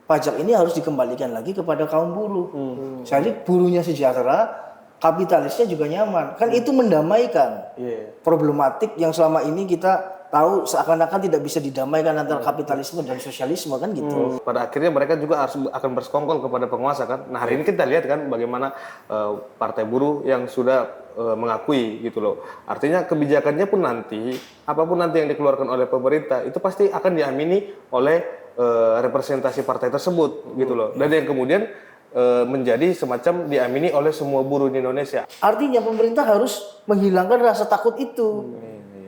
pajak ini harus dikembalikan lagi kepada kaum buruh. Jadi buruhnya sejahtera, kapitalisnya juga nyaman. Kan itu mendamaikan problematik yang selama ini kita tahu seakan-akan tidak bisa didamaikan antara kapitalisme dan sosialisme kan gitu. Pada akhirnya mereka juga akan bersekongkol kepada penguasa kan. Nah hari ini kita lihat kan bagaimana partai buruh yang sudah mengakui gitu loh. Artinya kebijakannya pun nanti, apapun nanti yang dikeluarkan oleh pemerintah itu pasti akan diamini oleh representasi partai tersebut gitu loh. Dan yang kemudian menjadi semacam diamini oleh semua buruh di Indonesia. Artinya pemerintah harus menghilangkan rasa takut itu.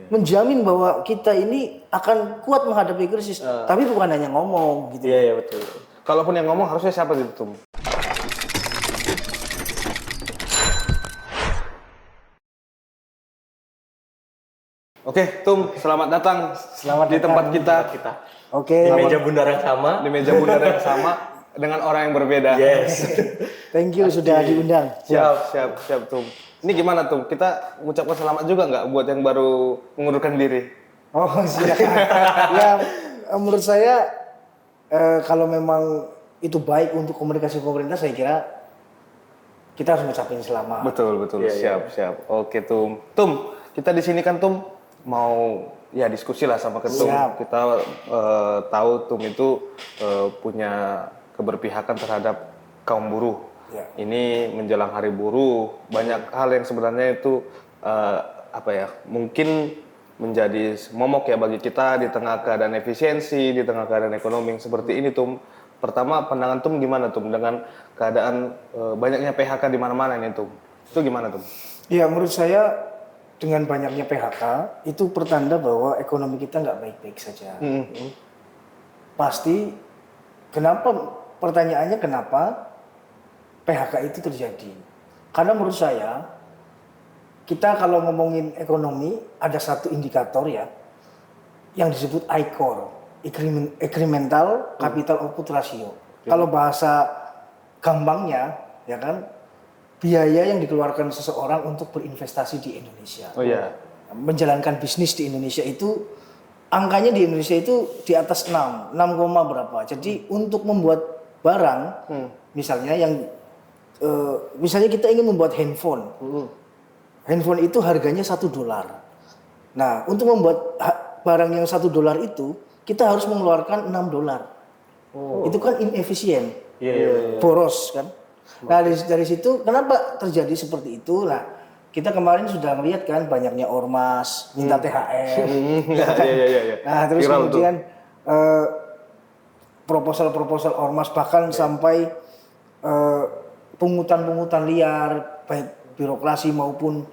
Menjamin bahwa kita ini akan kuat menghadapi krisis. Tapi bukan hanya ngomong gitu. Iya betul. Kalaupun yang ngomong harusnya siapa gitu Tum? Oke, Tum, selamat datang di tempat kita. Oke. Di meja bundar yang sama. Di meja bundar yang sama dengan orang yang berbeda. Yes. Thank you sudah diundang. Siap, Tum. Ini gimana, Tum? Kita mengucapkan selamat juga nggak buat yang baru mengundurkan diri? Oh silakan. Ya menurut saya kalau memang itu baik untuk komunikasi pemerintah, saya kira kita harus mengucapkan selamat. Betul. Siap. Oke, Tum. Tum, kita di sini kan Tum mau ya diskusi lah sama Ketum. Siap. Kita tahu Tum itu punya keberpihakan terhadap kaum buruh. Ya. Ini menjelang Hari Buruh, banyak hal yang sebenarnya itu mungkin menjadi momok ya bagi kita di tengah keadaan efisiensi, di tengah keadaan ekonomi seperti ini, Tum. Pertama, pandangan Tum gimana, Tum, dengan keadaan banyaknya PHK di mana-mana ini, Tum? Itu gimana, Tum? Ya menurut saya dengan banyaknya PHK itu pertanda bahwa ekonomi kita nggak baik-baik saja. Pasti pertanyaannya kenapa PHK itu terjadi? Karena menurut saya kita kalau ngomongin ekonomi ada satu indikator ya yang disebut ICOR, Incremental Capital Output Ratio. Kalau bahasa gampangnya ya kan, biaya yang dikeluarkan seseorang untuk berinvestasi di Indonesia. Oh iya. Menjalankan bisnis di Indonesia itu angkanya di Indonesia itu di atas 6 berapa. Jadi untuk membuat barang misalnya misalnya kita ingin membuat handphone. Handphone itu harganya $1. Nah, untuk membuat barang yang $1 itu kita harus mengeluarkan $6. Itu kan inefisien. Boros kan. Nah, dari situ kenapa terjadi seperti itu? Nah, kita kemarin sudah melihat kan banyaknya ormas minta THR. Iya. Nah, terus Viral kemudian proposal ormas bahkan sampai pungutan liar baik birokrasi maupun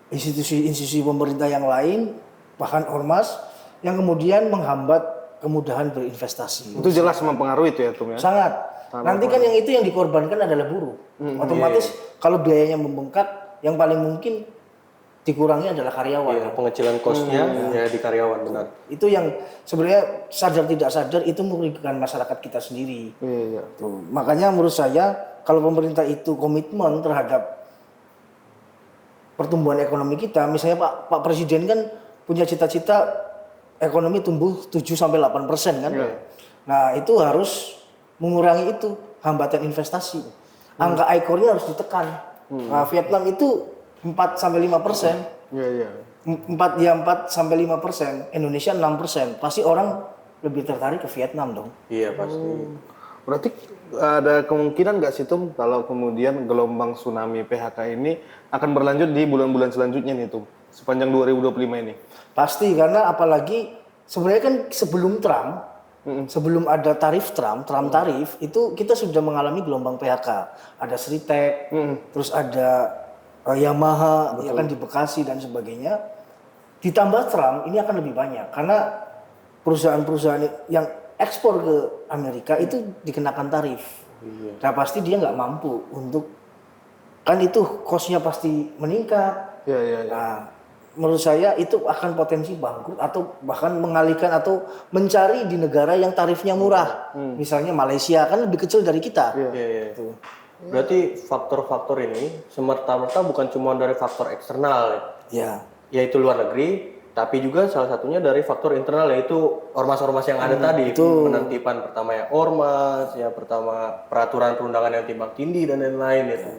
institusi pemerintah yang lain, bahkan ormas yang kemudian menghambat kemudahan berinvestasi. Itu jelas mempengaruhi itu ya, Tum ya? Sangat. Nanti kan yang itu yang dikorbankan adalah buruh. Otomatis kalau biayanya membengkak, yang paling mungkin dikurangi adalah karyawan. Iya, pengecilan cost-nya ya di karyawan, benar. Itu yang sebenarnya sadar tidak sadar itu merugikan masyarakat kita sendiri. Iya. Tuh. Makanya menurut saya kalau pemerintah itu komitmen terhadap pertumbuhan ekonomi kita, misalnya Pak Presiden kan punya cita-cita ekonomi tumbuh 7-8% kan. Nah, itu harus mengurangi itu hambatan investasi. Angka ICOR-nya harus ditekan. Nah, Vietnam itu 4-5%. Iya. 4-5%, Indonesia 6%. Pasti orang lebih tertarik ke Vietnam dong. Iya, pasti. Berarti ada kemungkinan nggak sih, Tum, kalau kemudian gelombang tsunami PHK ini akan berlanjut di bulan-bulan selanjutnya nih, Tum, sepanjang 2025 ini? Pasti, karena apalagi sebenarnya kan sebelum Trump, sebelum ada tarif Trump tarif, itu kita sudah mengalami gelombang PHK. Ada Sritek, terus ada Yamaha, ya kan di Bekasi dan sebagainya. Ditambah Trump, ini akan lebih banyak. Karena perusahaan-perusahaan yang ekspor ke Amerika itu dikenakan tarif. Nah pasti dia nggak mampu untuk, kan itu cost-nya pasti meningkat. Iya. Nah, menurut saya itu akan potensi bangkrut atau bahkan mengalihkan atau mencari di negara yang tarifnya murah. Misalnya Malaysia kan lebih kecil dari kita. Iya. Berarti faktor-faktor ini semerta-merta bukan cuma dari faktor eksternal Ya. yaitu luar negeri, Tapi juga salah satunya dari faktor internal, yaitu ormas-ormas yang ada tadi. Penertiban pertama ya ormas, ya pertama peraturan perundangan yang timbang tindih dan lain-lain itu.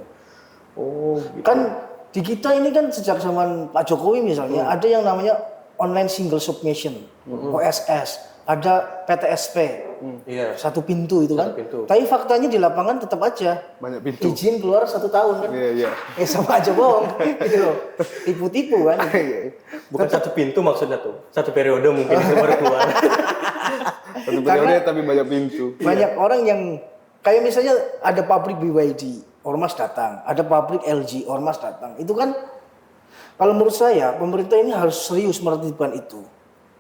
Oh, gitu. Kan di kita ini kan sejak zaman Pak Jokowi misalnya ada yang namanya online single submission, OSS, ada PTSP, Iya. satu pintu itu kan. Satu pintu. Tapi faktanya di lapangan tetap aja Banyak pintu. izin keluar 1 tahun kan. Iya. Sama aja bohong gitu loh. Tipu-tipu kan. Bukan satu pintu maksudnya tuh. Satu periode mungkin itu baru keluar. Satu periode tapi banyak pintu. Banyak orang yang kayak misalnya ada pabrik BYD, ormas datang, ada pabrik LG, ormas datang. Itu kan kalau menurut saya pemerintah ini harus serius menertibkan itu.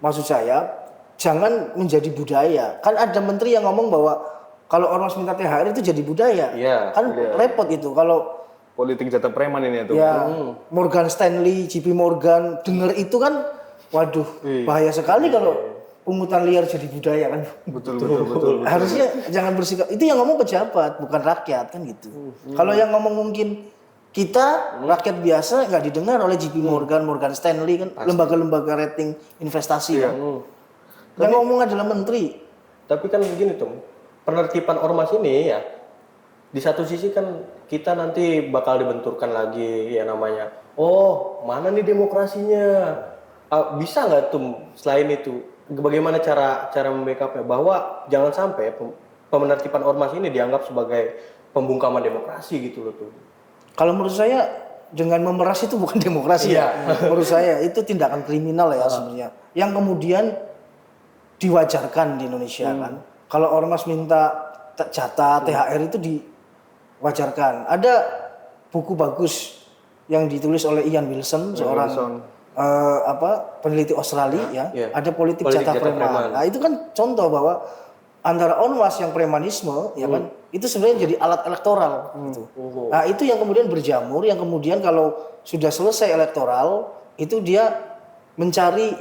Maksud saya jangan menjadi budaya. Kan ada menteri yang ngomong bahwa kalau ormas minta THR itu jadi budaya. Iya, Kan repot itu kalau Politik jatah preman ini tuh. ya Morgan Stanley, JP Morgan denger itu kan waduh bahaya sekali kalau pungutan liar jadi budaya kan. Betul. Harusnya jangan bersikap itu yang ngomong pejabat bukan rakyat kan gitu. Kalau yang ngomong mungkin kita rakyat biasa nggak didengar oleh JP Morgan, Morgan Stanley kan lembaga-lembaga rating investasi kan. Yang ngomong adalah menteri. Tapi kan begini tuh, penertiban ormas ini ya, di satu sisi kan kita nanti bakal dibenturkan lagi ya namanya. Oh, mana nih demokrasinya? Bisa nggak tuh selain itu? Bagaimana cara membackupnya? Bahwa jangan sampai penertiban ormas ini dianggap sebagai pembungkaman demokrasi gitu loh tuh. Kalau menurut saya dengan memeras itu bukan demokrasi ya. Menurut saya itu tindakan kriminal ya sebenarnya. Yang kemudian diwajarkan di Indonesia kan. Kalau ormas minta jatah THR itu diwajarkan. Ada buku bagus yang ditulis oleh Ian Wilson, seorang peneliti Australia ya. Ada politik jatah preman. Nah, itu kan contoh bahwa antara ormas yang premanisme ya kan itu sebenarnya jadi alat elektoral gitu. Nah, itu yang kemudian berjamur, yang kemudian kalau sudah selesai elektoral itu dia mencari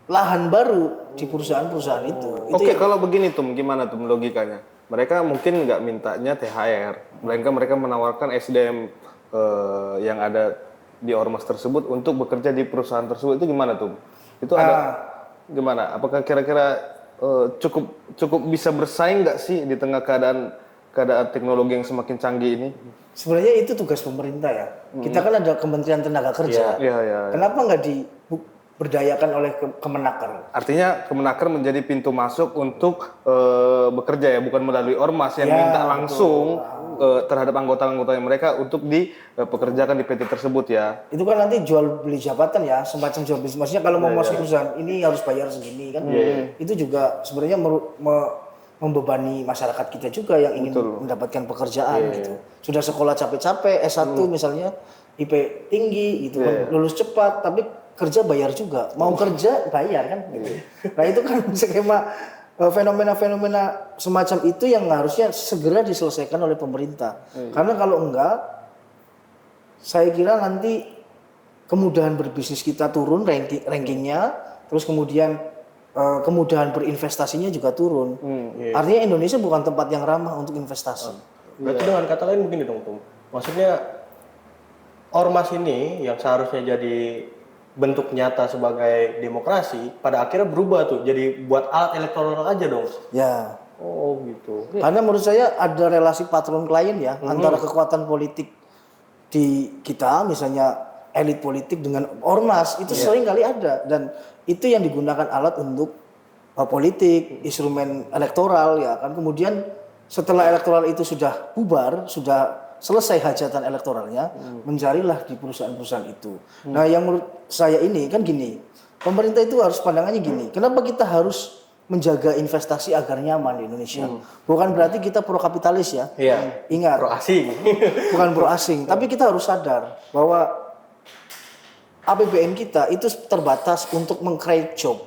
lahan baru di perusahaan-perusahaan itu. Oke, kalau begini tuh gimana tuh logikanya? Mereka mungkin nggak mintanya THR, melainkan mereka menawarkan SDM yang ada di ormas tersebut untuk bekerja di perusahaan tersebut. Itu gimana tuh? Itu ada gimana? Apakah kira-kira cukup bisa bersaing nggak sih di tengah keadaan teknologi yang semakin canggih ini? Sebenarnya itu tugas pemerintah ya. Kita kan ada Kementerian Tenaga Kerja. Iya. Kenapa nggak diberdayakan oleh Kemenaker? Artinya Kemenaker menjadi pintu masuk untuk bekerja ya, bukan melalui ormas yang minta langsung terhadap anggota-anggotanya mereka untuk dipekerjakan di PT tersebut ya. Itu kan nanti jual beli jabatan ya, semacam jual beli. Maksudnya kalau mau masuk perusahaan ini harus bayar segini kan. Itu juga sebenarnya membebani masyarakat kita juga yang ingin mendapatkan pekerjaan gitu. Sudah sekolah capek-capek, S1 misalnya, IP tinggi gitu kan, lulus cepat tapi kerja bayar juga. Mau kerja bayar kan gitu. Nah, itu kan skema fenomena-fenomena semacam itu yang harusnya segera diselesaikan oleh pemerintah. Karena kalau enggak saya kira nanti kemudahan berbisnis kita turun rankingnya, terus kemudian kemudahan berinvestasinya juga turun. Artinya Indonesia bukan tempat yang ramah untuk investasi. Berarti dengan kata lain begini dong, Tum. Maksudnya ormas ini yang seharusnya jadi bentuk nyata sebagai demokrasi, pada akhirnya berubah tuh jadi buat alat elektoral aja dong. Ya. Oh gitu. Karena menurut saya ada relasi patron klien ya antara kekuatan politik di kita, misalnya elit politik dengan ormas itu sering kali ada, dan itu yang digunakan alat untuk politik, instrumen elektoral ya kan. Kemudian setelah elektoral itu sudah bubar, sudah selesai hajatan elektoralnya, mencarilah di perusahaan-perusahaan itu. Nah, yang menurut saya ini kan gini, pemerintah itu harus pandangannya gini, kenapa kita harus menjaga investasi agar nyaman di Indonesia? Bukan berarti kita pro kapitalis ya. Iya. Ingat, Pro asing. bukan pro asing, tapi kita harus sadar bahwa APBN kita itu terbatas untuk meng-create job,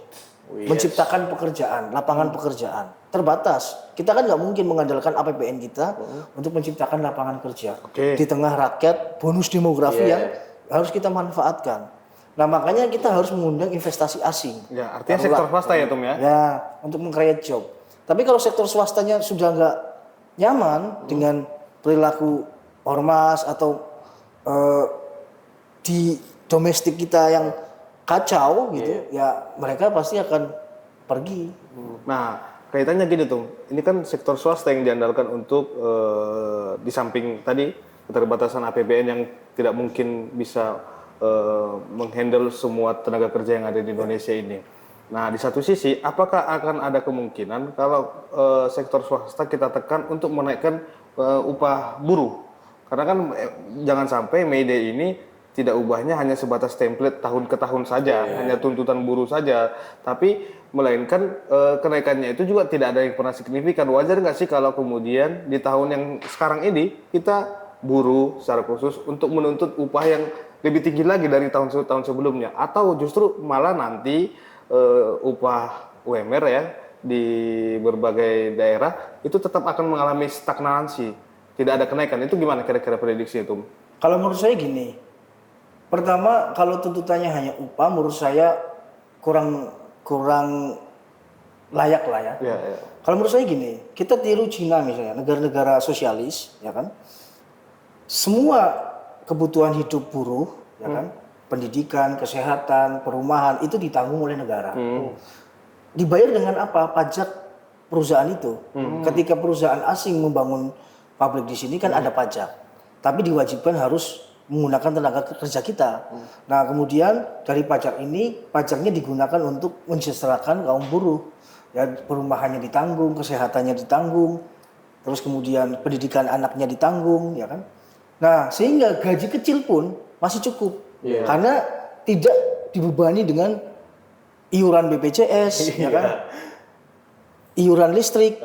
menciptakan pekerjaan, lapangan pekerjaan. Terbatas. Kita kan nggak mungkin mengandalkan APBN kita untuk menciptakan lapangan kerja. Di tengah rakyat, bonus demografi yang harus kita manfaatkan. Nah, makanya kita harus mengundang investasi asing. Ya, artinya sektor swasta ya, Tom ya? Ya, untuk meng-create job. Tapi kalau sektor swastanya sudah nggak nyaman dengan perilaku ormas atau di domestik kita yang kacau gitu, ya mereka pasti akan pergi. Nah, kaitannya gini tuh, ini kan sektor swasta yang diandalkan untuk di samping tadi keterbatasan APBN yang tidak mungkin bisa menghandle semua tenaga kerja yang ada di Indonesia ini. Nah, di satu sisi, apakah akan ada kemungkinan kalau sektor swasta kita tekan untuk menaikkan upah buruh? Karena kan jangan sampai May Day ini tidak ubahnya hanya sebatas template tahun ke tahun saja, hanya tuntutan buruh saja, tapi melainkan kenaikannya itu juga tidak ada yang pernah signifikan. Wajar nggak sih kalau kemudian di tahun yang sekarang ini kita buruh secara khusus untuk menuntut upah yang lebih tinggi lagi dari tahun sebelumnya, atau justru malah nanti upah UMR ya di berbagai daerah itu tetap akan mengalami stagnansi, tidak ada kenaikan. Itu gimana kira-kira prediksi itu? Kalau menurut saya gini. Pertama, kalau tuntutannya hanya upah, menurut saya kurang layak lah ya. Kalau menurut saya gini, kita tiru Cina misalnya, negara-negara sosialis, ya kan. Semua kebutuhan hidup buruh, ya kan, pendidikan, kesehatan, perumahan itu ditanggung oleh negara. Dibayar dengan apa? Pajak perusahaan itu. Ketika perusahaan asing membangun pabrik di sini kan ada pajak, tapi diwajibkan harus menggunakan tenaga kerja kita. Nah, kemudian dari pajak ini, pajaknya digunakan untuk mensejahterakan kaum buruh. Ya, perumahannya ditanggung, kesehatannya ditanggung, terus kemudian pendidikan anaknya ditanggung, ya kan? Nah, sehingga gaji kecil pun masih cukup. Karena tidak dibebani dengan iuran BPJS, ya kan? Iuran listrik,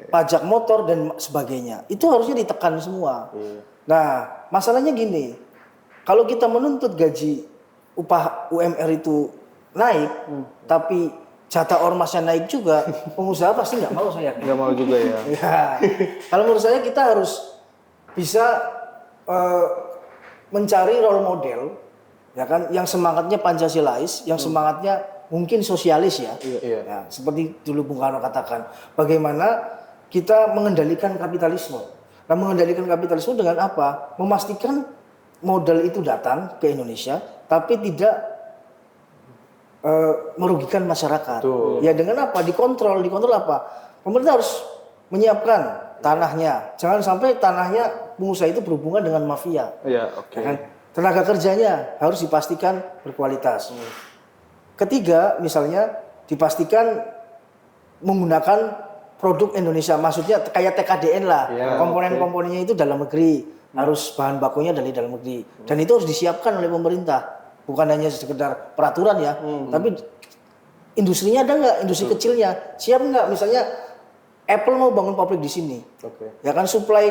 pajak motor dan sebagainya. Itu harusnya ditekan semua. Nah, masalahnya gini, kalau kita menuntut gaji upah UMR itu naik, tapi jatah ormasnya naik juga, pengusaha pasti nggak mau, saya yakin. Nggak mau juga ya. Ya, kalau menurut saya kita harus bisa mencari role model, ya kan, yang semangatnya Pancasilais, yang semangatnya mungkin sosialis ya. Ya, seperti dulu Bung Karno katakan, bagaimana kita mengendalikan kapitalisme. Nah, mengendalikan kapitalisme dengan apa? Memastikan modal itu datang ke Indonesia, tapi tidak merugikan masyarakat. Ya dengan apa? Dikontrol apa? Pemerintah harus menyiapkan tanahnya. Jangan sampai tanahnya pengusaha itu berhubungan dengan mafia. Ya kan? Tenaga kerjanya harus dipastikan berkualitas. Ketiga, misalnya dipastikan menggunakan produk Indonesia, maksudnya kayak TKDN lah, komponen-komponennya itu dalam negeri, harus bahan bakunya dari dalam negeri, dan itu harus disiapkan oleh pemerintah, bukan hanya sekedar peraturan ya, tapi industrinya ada nggak, industri kecilnya siap nggak, misalnya Apple mau bangun pabrik di sini, ya kan, supply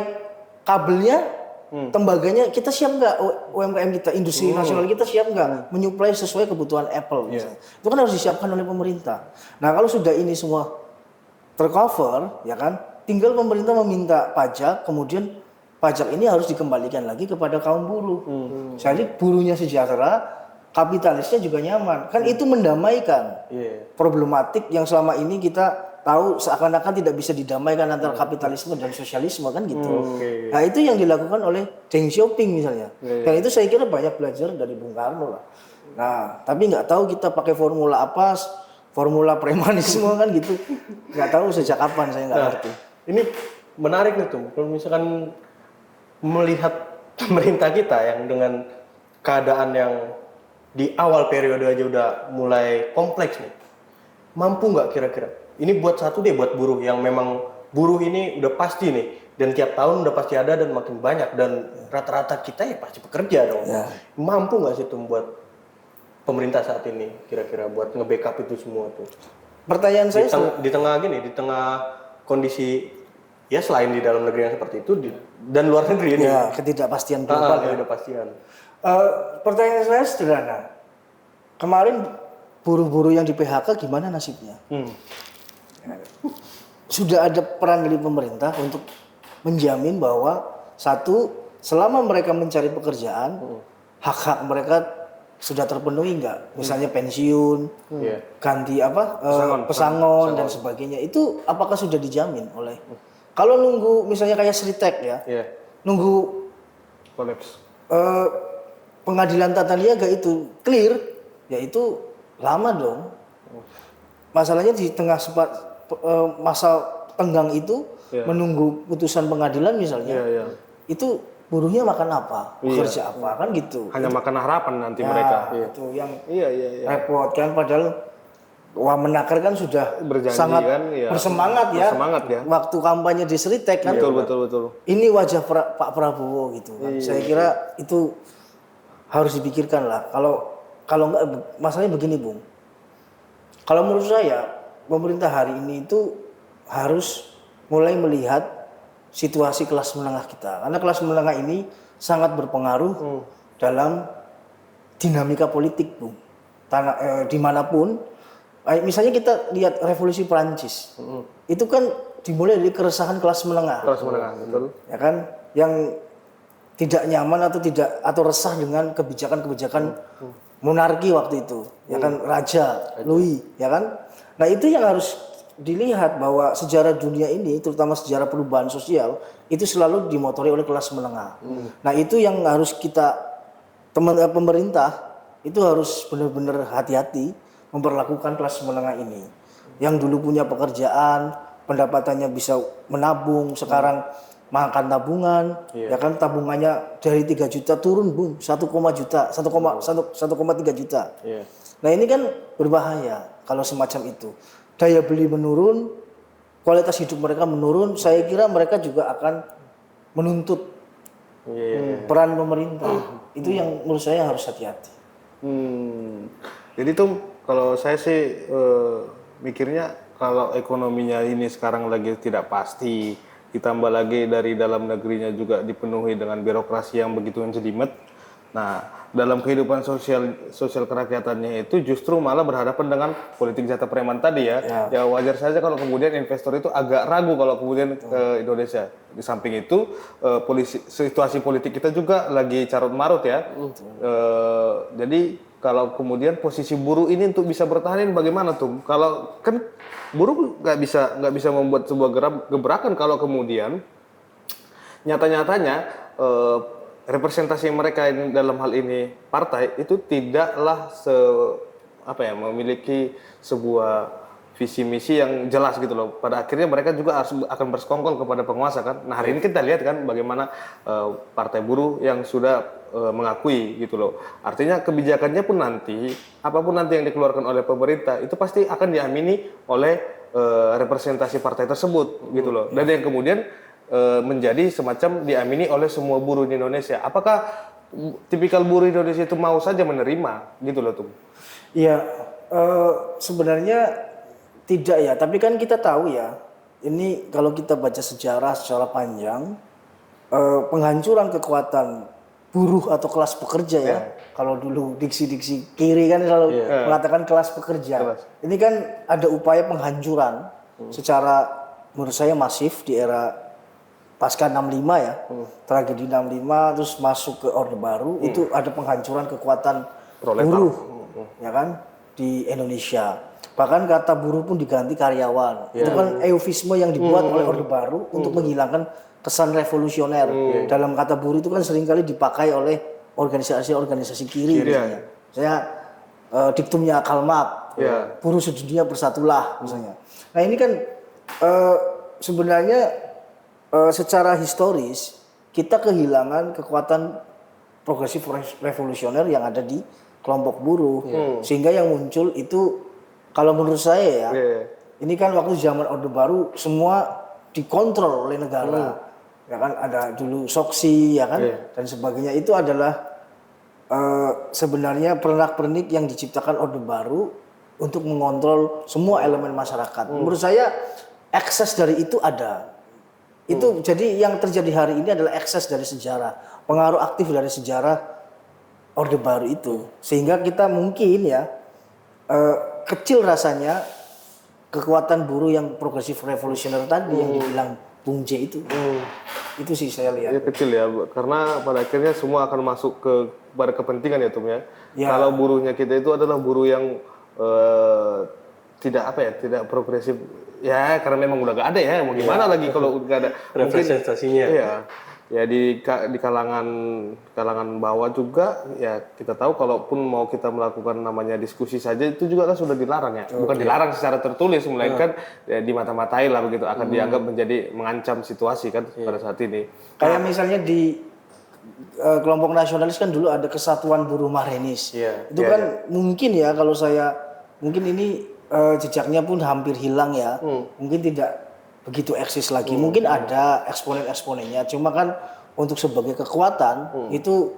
kabelnya, tembaganya kita siap nggak, UMKM kita, industri nasional kita siap nggak, menyuplai sesuai kebutuhan Apple, misalnya. Itu kan harus disiapkan oleh pemerintah. Nah, kalau sudah ini semua tercover, ya kan, tinggal pemerintah meminta pajak, kemudian pajak ini harus dikembalikan lagi kepada kaum buruh. Jadi buruhnya sejahtera, kapitalisnya juga nyaman. Kan itu mendamaikan problematik yang selama ini kita tahu seakan-akan tidak bisa didamaikan antara kapitalisme dan sosialisme kan gitu. Nah, itu yang dilakukan oleh Deng Xiaoping misalnya. Dan itu saya kira banyak belajar dari Bung Karno lah. Nah, tapi nggak tahu kita pakai formula apa, formula premanisme kan gitu, nggak tahu sejak kapan, saya nggak ngerti. Ini menarik nih tuh, kalau misalkan melihat pemerintah kita yang dengan keadaan yang di awal periode aja udah mulai kompleks nih, mampu nggak kira-kira? Ini buat buat buruh yang memang buruh ini udah pasti nih, dan tiap tahun udah pasti ada dan makin banyak, dan rata-rata kita ya pasti pekerja dong. Mampu nggak sih tuh buat pemerintah saat ini kira-kira buat nge-backup itu semua tuh? Pertanyaan saya di tengah kondisi ya selain di dalam negeri yang seperti itu dan luar negeri ini. Ya, ketidakpastian global. Ketidakpastian. Pertanyaan saya sederhana. Kemarin buruh-buruh yang di PHK gimana nasibnya? Sudah ada peran dari pemerintah untuk menjamin bahwa satu, selama mereka mencari pekerjaan, hak-hak mereka sudah terpenuhi nggak? Misalnya pensiun, ganti pesangon dan sebagainya. Itu apakah sudah dijamin oleh? Kalau nunggu misalnya kayak Sritek ya, nunggu kolaps. Pengadilan tata niaga itu clear, ya itu lama dong. Masalahnya di tengah masa tenggang itu menunggu putusan pengadilan misalnya, itu buruhnya makan apa, bekerja apa, kan gitu. Hanya makan harapan nanti mereka. Itu yang repot kan, padahal Wamenakar kan sudah Berjanji sangat kan, bersemangat ya. Waktu kampanye di Seritek kan. Betul. Ini wajah Pak Prabowo gitu kan. Saya kira itu harus dipikirkan lah. Kalau enggak, masalahnya begini Bung. Kalau menurut saya pemerintah hari ini itu harus mulai melihat situasi kelas menengah kita. Karena kelas menengah ini sangat berpengaruh dalam dinamika politik Bung. Dimanapun. Misalnya kita lihat revolusi Prancis, itu kan dimulai dari keresahan kelas menengah. Kelas menengah, betul. Ya kan, yang tidak nyaman atau resah dengan kebijakan-kebijakan monarki waktu itu, ya kan, Raja Louis, ya kan. Nah itu yang harus dilihat bahwa sejarah dunia ini, terutama sejarah perubahan sosial, itu selalu dimotori oleh kelas menengah. Nah itu yang harus kita pemerintah itu harus benar-benar hati-hati memperlakukan kelas menengah ini yang dulu punya pekerjaan, pendapatannya bisa menabung, sekarang makan tabungan, ya kan, tabungannya dari 3 juta turun Bung 1,3 juta. Nah ini kan berbahaya kalau semacam itu, daya beli menurun, kualitas hidup mereka menurun. Saya kira mereka juga akan menuntut peran pemerintah. Itu yang menurut saya harus hati-hati. Jadi tuh kalau saya sih mikirnya kalau ekonominya ini sekarang lagi tidak pasti, ditambah lagi dari dalam negerinya juga dipenuhi dengan birokrasi yang begitu jelimet. Nah, dalam kehidupan sosial kerakyatannya itu justru malah berhadapan dengan politik jatah preman tadi ya. Ya wajar saja kalau kemudian investor itu agak ragu kalau kemudian ke Indonesia. Di samping itu situasi politik kita juga lagi carut marut ya. Jadi kalau kemudian posisi buruh ini untuk bisa bertahan bagaimana tuh? Kalau kan buruh nggak bisa membuat sebuah gebrakan kalau kemudian nyata-nyatanya representasi mereka ini dalam hal ini partai itu tidaklah memiliki sebuah visi misi yang jelas gitu loh. Pada akhirnya mereka juga akan bersekongkol kepada penguasa kan. Nah hari ini kita lihat kan bagaimana partai buruh yang sudah mengakui gitu loh. Artinya kebijakannya pun nanti, apapun nanti yang dikeluarkan oleh pemerintah itu pasti akan diamini oleh representasi partai tersebut gitu loh. Dan yang kemudian menjadi semacam diamini oleh semua buruh di Indonesia. Apakah tipikal buruh Indonesia itu mau saja menerima gitu loh tuh? Iya, sebenarnya tidak ya, tapi kan kita tahu ya, ini kalau kita baca sejarah secara panjang, penghancuran kekuatan buruh atau kelas pekerja ya, kalau dulu diksi-diksi kiri kan selalu mengatakan kelas pekerja. Ini kan ada upaya penghancuran secara menurut saya masif di era pasca 65 ya, tragedi 65 terus masuk ke Orde Baru, itu ada penghancuran kekuatan buruh, ya kan, di Indonesia. Bahkan kata buruh pun diganti karyawan. Itu kan eufisme yang dibuat oleh Orde Baru untuk menghilangkan kesan revolusioner. Dalam kata buruh itu kan seringkali dipakai oleh organisasi-organisasi kiri misalnya. Saya diktumnya Karl Marx, buruh sedunia bersatulah misalnya. Nah ini kan sebenarnya secara historis kita kehilangan kekuatan progresif revolusioner yang ada di kelompok buruh, sehingga yang muncul itu kalau menurut saya ya, ini kan waktu zaman Orde Baru semua dikontrol oleh negara, ya kan, ada dulu Soksi ya kan, dan sebagainya. Itu adalah sebenarnya pernak-pernik yang diciptakan Orde Baru untuk mengontrol semua elemen masyarakat. Menurut saya ekses dari itu ada. Itu jadi yang terjadi hari ini adalah ekses dari sejarah, pengaruh aktif dari sejarah Orde Baru itu, sehingga kita mungkin ya kecil rasanya kekuatan buruh yang progresif revolusioner tadi yang dibilang Bung J itu. Itu sih saya lihat. Ya kecil ya, karena pada akhirnya semua akan masuk pada kepentingan ya Tum ya. Kalau buruhnya kita itu adalah buruh yang tidak progresif ya, karena memang udah gak ada ya, mau gimana lagi kalau nggak ada representasinya. Mungkin, ya di kalangan bawah juga ya kita tahu kalaupun mau kita melakukan namanya diskusi saja itu juga kan sudah dilarang ya. Bukan dilarang secara tertulis melainkan ya dimata-matai lah begitu, akan dianggap menjadi mengancam situasi kan pada saat ini. Kayak misalnya di kelompok nasionalis kan dulu ada Kesatuan Buruh Marenis. Itu kan mungkin ya kalau mungkin ini jejaknya pun hampir hilang ya. Mungkin tidak begitu eksis lagi. Mungkin ada eksponen-eksponennya. Cuma kan untuk sebagai kekuatan itu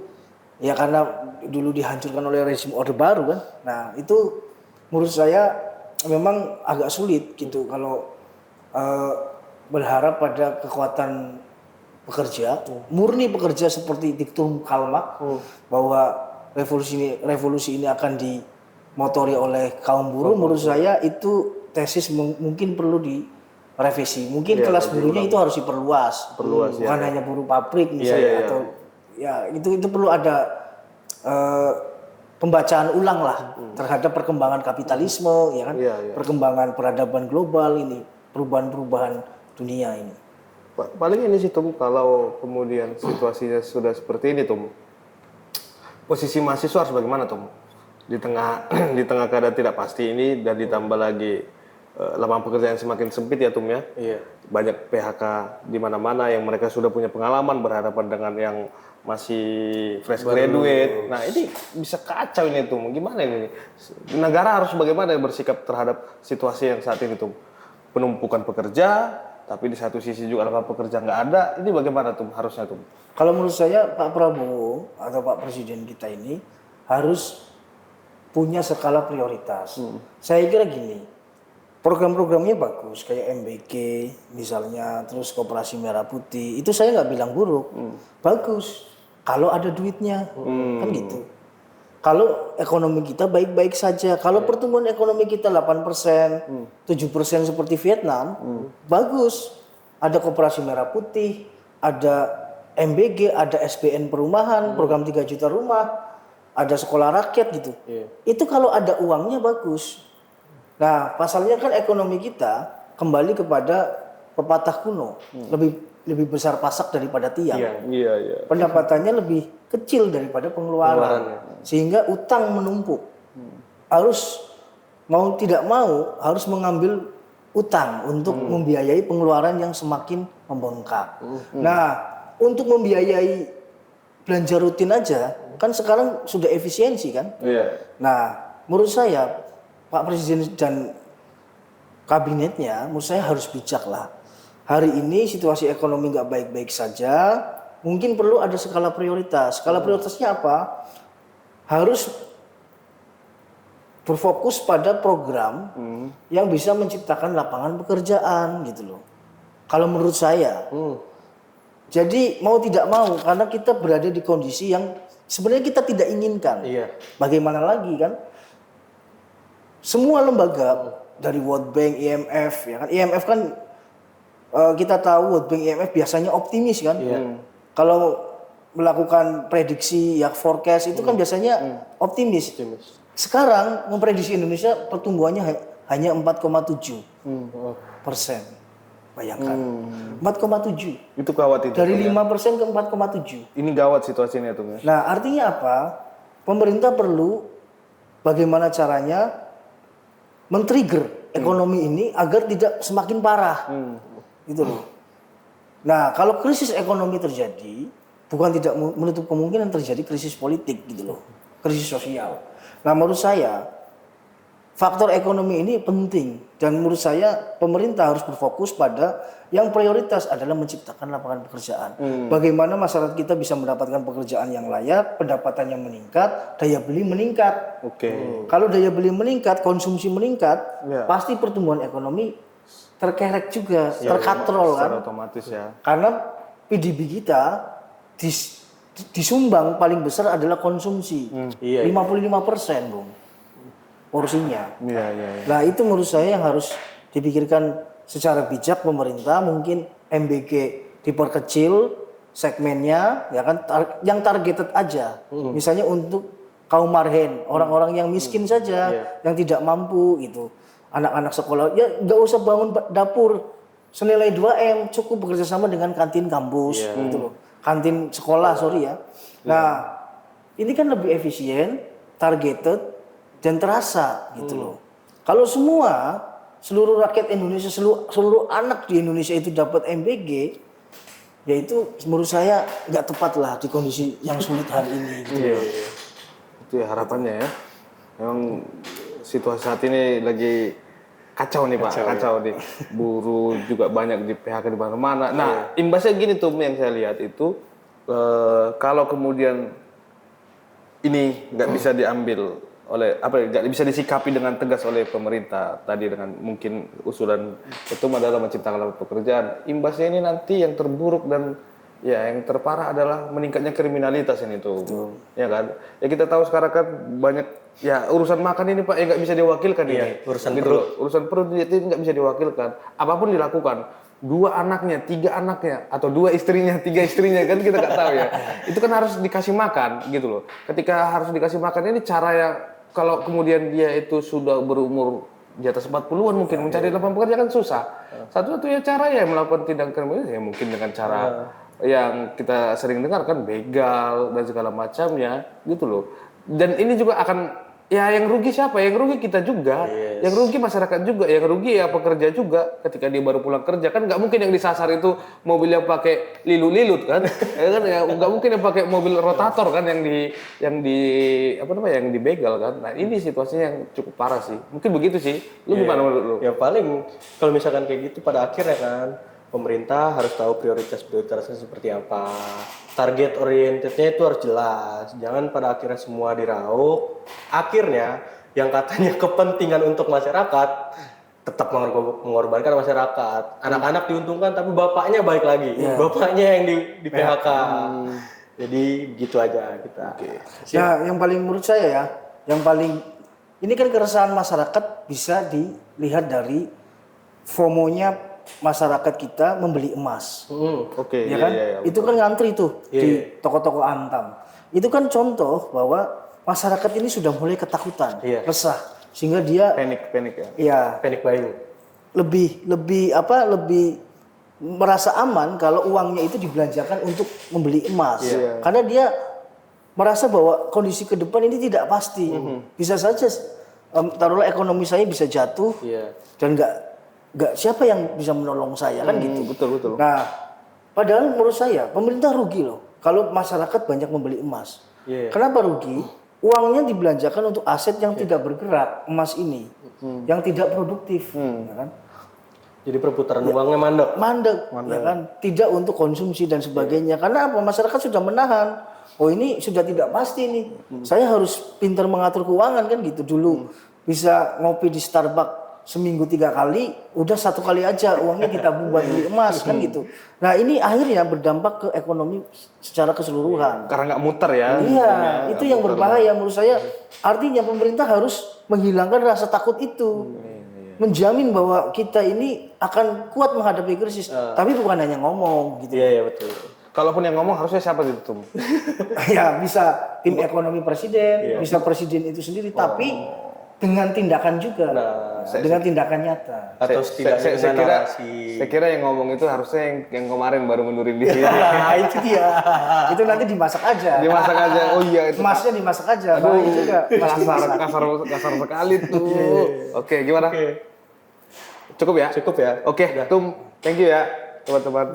ya karena dulu dihancurkan oleh rezim Orde Baru kan. Nah itu menurut saya memang agak sulit gitu kalau berharap pada kekuatan pekerja, murni pekerja seperti diktum Karl Marx bahwa revolusi ini akan dimotori oleh kaum buruh. Menurut saya itu tesis mungkin perlu direvisi. Mungkin kelas buruhnya itu harus diperluas, bukan hanya buruh pabrik misalnya atau ya itu perlu ada pembacaan ulang lah terhadap perkembangan kapitalisme, ya kan, perkembangan peradaban global ini, perubahan-perubahan dunia ini. Paling ini sih Tum, kalau kemudian situasinya sudah seperti ini Tum, posisi mahasiswa harus bagaimana Tum? Di tengah keadaan tidak pasti ini dan ditambah lagi lapangan pekerjaan semakin sempit ya Tum ya. Banyak PHK di mana-mana yang mereka sudah punya pengalaman berhadapan dengan yang masih fresh graduate. Nah ini bisa kacau ini Tum. Gimana ini? Negara harus bagaimana bersikap terhadap situasi yang saat ini Tum? Penumpukan pekerja, tapi di satu sisi juga lapangan pekerja nggak ada. Ini bagaimana Tum harusnya Tum? Kalau menurut saya Pak Prabowo atau Pak Presiden kita ini harus punya skala prioritas. Saya kira gini. Program-programnya bagus, kayak MBK misalnya, terus Koperasi Merah Putih, itu saya nggak bilang buruk, bagus. Kalau ada duitnya, kan gitu. Kalau ekonomi kita baik-baik saja, kalau pertumbuhan ekonomi kita 8%, 7% seperti Vietnam, bagus. Ada Koperasi Merah Putih, ada MBG, ada SBN perumahan, program 3 juta rumah, ada sekolah rakyat gitu. Itu kalau ada uangnya bagus. Nah, pasalnya kan ekonomi kita kembali kepada pepatah kuno, lebih besar pasak daripada tiang. Pendapatannya lebih kecil daripada pengeluaran, sehingga utang menumpuk. Harus mau tidak mau harus mengambil utang untuk membiayai pengeluaran yang semakin membengkak. Nah, untuk membiayai belanja rutin aja, kan sekarang sudah efisiensi kan? Nah, menurut saya Pak Presiden dan kabinetnya, menurut saya harus bijak lah. Hari ini situasi ekonomi nggak baik-baik saja, mungkin perlu ada skala prioritas. Skala prioritasnya apa? Harus berfokus pada program yang bisa menciptakan lapangan pekerjaan gitu loh. Kalau menurut saya. Jadi mau tidak mau, karena kita berada di kondisi yang sebenarnya kita tidak inginkan. Bagaimana lagi kan? Semua lembaga dari World Bank, IMF, ya kan? IMF kan kita tahu World Bank, IMF biasanya optimis kan? Kalau melakukan prediksi ya forecast itu kan biasanya optimis. Sekarang memprediksi Indonesia pertumbuhannya hanya 4,7%. Bayangkan, 4,7. Itu gawat itu. Dari 5% ke 4,7. Ini gawat situasinya Tum ya. Nah, artinya apa? Pemerintah perlu bagaimana caranya men-trigger ekonomi ini agar tidak semakin parah, gitu loh. Nah, kalau krisis ekonomi terjadi, bukan tidak menutup kemungkinan terjadi krisis politik, gitu loh, krisis sosial. Nah, menurut saya faktor ekonomi ini penting dan menurut saya pemerintah harus berfokus pada yang prioritas adalah menciptakan lapangan pekerjaan. Bagaimana masyarakat kita bisa mendapatkan pekerjaan yang layak, pendapatannya meningkat, daya beli meningkat. Kalau daya beli meningkat, konsumsi meningkat, pasti pertumbuhan ekonomi terkerek juga, terkontrol kan. Otomatis ya. Karena PDB kita disumbang paling besar adalah konsumsi, 55%, Bung, porsinya. Nah itu menurut saya yang harus dipikirkan secara bijak pemerintah, mungkin MBG diperkecil segmennya, ya kan, yang targeted aja, misalnya untuk kaum marhen, orang-orang yang miskin saja, yang tidak mampu gitu, anak-anak sekolah, ya nggak usah bangun dapur senilai 2M, cukup bekerja sama dengan kantin kampus, gitu loh. kantin sekolah, sorry ya. Nah, ini kan lebih efisien, targeted, dan terasa gitu loh. Kalau semua, seluruh rakyat Indonesia, seluruh anak di Indonesia itu dapat MBG, ya itu menurut saya nggak tepat lah di kondisi yang sulit hari ini. Gitu. Itu ya harapannya ya. Memang situasi saat ini lagi kacau nih Pak, kacau nih. Buruh juga banyak di PHK di mana-mana. Nah, imbasnya gini tuh yang saya lihat itu, kalau kemudian ini nggak bisa diambil oleh nggak bisa disikapi dengan tegas oleh pemerintah tadi dengan mungkin usulan ketum adalah menciptakan lapangan pekerjaan. Imbasnya ini nanti yang terburuk dan ya yang terparah adalah meningkatnya kriminalitas ini tuh, ya kan? Ya kita tahu sekarang kan banyak ya urusan makan ini Pak yang nggak bisa diwakilkan ini. Urusan gitu perut. Urusan perut itu nggak bisa diwakilkan. Apapun dilakukan. 2 anaknya, 3 anaknya, atau 2 istrinya, 3 istrinya kan kita nggak tahu ya. Itu kan harus dikasih makan gitu loh. Ketika harus dikasih makan ini cara yang kalau kemudian dia itu sudah berumur di atas 40-an mungkin mencari lapangan pekerjaan kan susah. Satu-satunya cara ya melakukan tindakan kriminal ya mungkin dengan cara yang kita sering dengar kan begal dan segala macamnya gitu loh. Dan ini juga akan ya yang rugi siapa? Yang rugi kita juga, yang rugi masyarakat juga, yang rugi ya pekerja juga. Ketika dia baru pulang kerja kan nggak mungkin yang disasar itu mobil yang pakai lilut-lilut kan, ya kan ya nggak mungkin yang pakai mobil rotator kan yang dibegal kan. Nah ini situasinya yang cukup parah sih. Mungkin begitu sih. Lu gimana menurut lu? Ya paling kalau misalkan kayak gitu pada akhirnya kan pemerintah harus tahu prioritasnya seperti apa. Target orientednya itu harus jelas. Jangan pada akhirnya semua diraup. Akhirnya yang katanya kepentingan untuk masyarakat tetap mengorbankan masyarakat. Anak-anak diuntungkan tapi bapaknya baik lagi. Bapaknya yang di PHK. Jadi gitu aja kita. Ya, yang paling menurut saya ya, yang paling ini kan keresahan masyarakat bisa dilihat dari FOMO-nya masyarakat kita membeli emas. Oke, Ya kan? Itu kan ngantri tuh di toko-toko Antam. Itu kan contoh bahwa masyarakat ini sudah mulai ketakutan, resah, sehingga dia panik ya. ya Panic buying. lebih merasa aman kalau uangnya itu dibelanjakan untuk membeli emas. Karena dia merasa bahwa kondisi ke depan ini tidak pasti. Bisa saja taruhlah ekonomi saya bisa jatuh dan nggak siapa yang bisa menolong saya kan gitu. Betul. Nah, padahal menurut saya pemerintah rugi loh kalau masyarakat banyak membeli emas. Kenapa rugi? Uangnya dibelanjakan untuk aset yang tidak bergerak, emas ini, yang tidak produktif, ya kan? Jadi perputaran uangnya mandek. Ya kan? Tidak untuk konsumsi dan sebagainya. Karena apa? Masyarakat sudah menahan. Oh ini sudah tidak pasti nih. Saya harus pintar mengatur keuangan kan gitu dulu. Bisa ngopi di Starbucks seminggu 3 kali, udah 1 kali aja uangnya kita buat beli emas kan gitu. Nah ini akhirnya berdampak ke ekonomi secara keseluruhan. Karena nggak muter ya. Iya, itu yang berbahaya menurut saya. Artinya pemerintah harus menghilangkan rasa takut itu. Menjamin bahwa kita ini akan kuat menghadapi krisis. Tapi bukan hanya ngomong gitu. Iya betul. Kalaupun yang ngomong harusnya siapa gitu Tum? Ya bisa tim ekonomi presiden, bisa presiden itu sendiri. Tapi dengan tindakan juga, dengan tindakan nyata. Atau setidaknya saya kira, narasi. saya kira yang ngomong itu harusnya yang kemarin baru mundurin diri. Nah itu dia. Itu nanti dimasak aja. Dimasak aja. Oh iya itu. Emasnya dimasak aja. Aduh, juga kasar sekali tuh. Oke, gimana? Cukup ya? Cukup ya. Oke, Tum. Thank you ya, teman-teman.